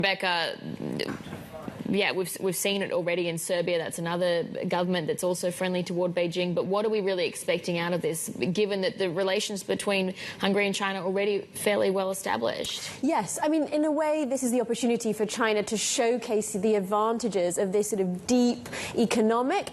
Rebecca, yeah, we've seen it already in Serbia. That's another government that's also friendly toward Beijing. But what are we really expecting out of this, given that the relations between Hungary and China are already fairly well established? Yes, I mean, in a way, this is the opportunity for China to showcase the advantages of this sort of deep economic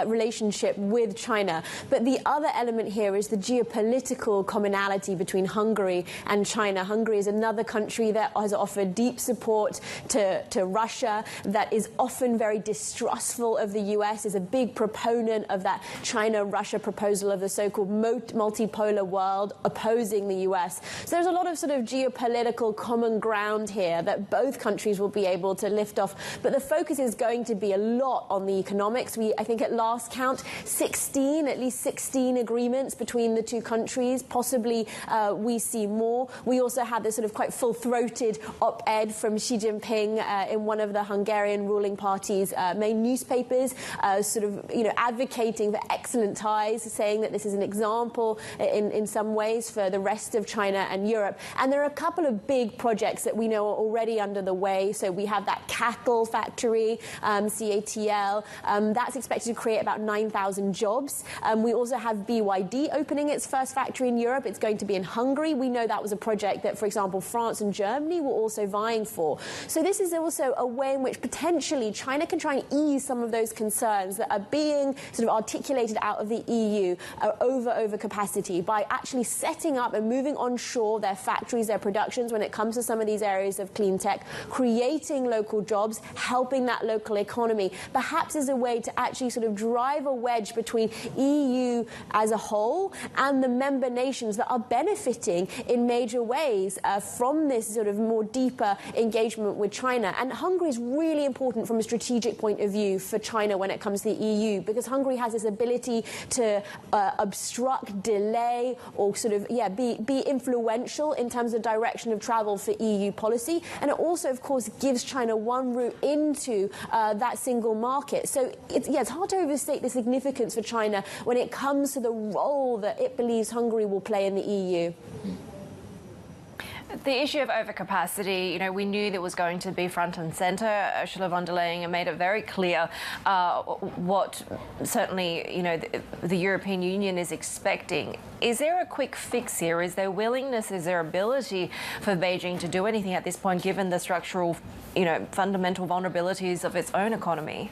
relationship with China. But the other element here is the geopolitical commonality between Hungary and China. Hungary is another country that has offered deep support to Russia, that is often very distrustful of the US, is a big proponent of that China-Russia proposal of the so-called multipolar world opposing the US. So there's a lot of sort of geopolitical common ground here that both countries will be able to lift off. But the focus is going to be a lot on the economics. I think at last count, at least 16 agreements between the two countries. Possibly we see more. We also had this sort of quite full-throated op-ed from Xi Jinping in one of the Hungarian ruling party's main newspapers, sort of, advocating for excellent ties, saying that this is an example in some ways for the rest of China and Europe. And there are a couple of big projects that we know are already under the way. So we have that cattle factory, CATL. That's expected to create about 9,000 jobs. We also have BYD opening its first factory in Europe. It's going to be in Hungary. We know that was a project that, for example, France and Germany were also vying for. So this is also a way in which potentially China can try and ease some of those concerns that are being sort of articulated out of the EU over overcapacity by actually setting up and moving onshore their factories, their productions when it comes to some of these areas of clean tech, creating local jobs, helping that local economy, perhaps as a way to actually sort of drive a wedge between EU as a whole and the member nations that are benefiting in major ways from this sort of more deeper engagement with China. And Hungary is really important from a strategic point of view for China when it comes to the EU, because Hungary has this ability to obstruct, delay, or sort of, be influential in terms of direction of travel for EU policy. And it also, of course, gives China one route into that single market. So it's hard to overstate the significance for China when it comes to the role that it believes Hungary will play in the EU. The issue of overcapacity, we knew that was going to be front and centre. Ursula von der Leyen made it very clear what certainly, the European Union is expecting. Is there a quick fix here? Is there willingness, is there ability for Beijing to do anything at this point, given the structural, fundamental vulnerabilities of its own economy?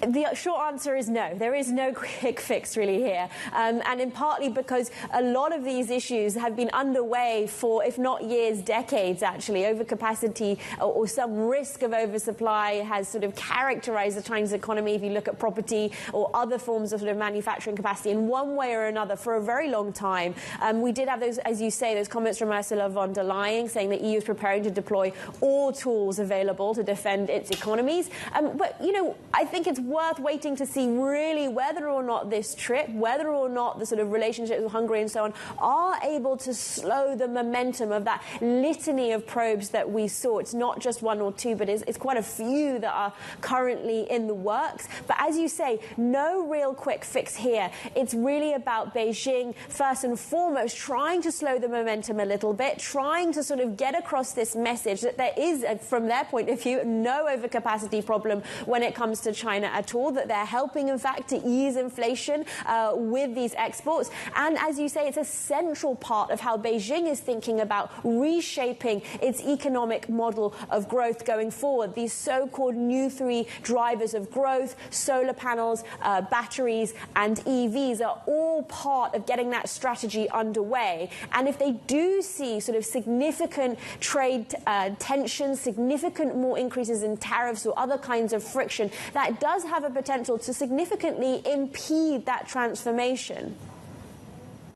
The short answer is no. There is no quick fix really here. And in partly because a lot of these issues have been underway for, if not years, decades, actually. Overcapacity or some risk of oversupply has sort of characterized the Chinese economy, if you look at property or other forms of sort of manufacturing capacity, in one way or another for a very long time. We did have those, as you say, those comments from Ursula von der Leyen saying the EU is preparing to deploy all tools available to defend its economies. But, I think it's worth waiting to see really whether or not this trip, whether or not the sort of relationships with Hungary and so on, are able to slow the momentum of that litany of probes that we saw. It's not just one or two, but it's quite a few that are currently in the works. But as you say, no real quick fix here. It's really about Beijing, first and foremost, trying to slow the momentum a little bit, trying to sort of get across this message that there is, from their point of view, no overcapacity problem when it comes to China at all, that they're helping, in fact, to ease inflation with these exports. And as you say, it's a central part of how Beijing is thinking about reshaping its economic model of growth going forward. These so-called new three drivers of growth, solar panels, batteries, and EVs are all part of getting that strategy underway. And if they do see sort of significant trade tensions, significant more increases in tariffs or other kinds of friction, that does have a potential to significantly impede that transformation.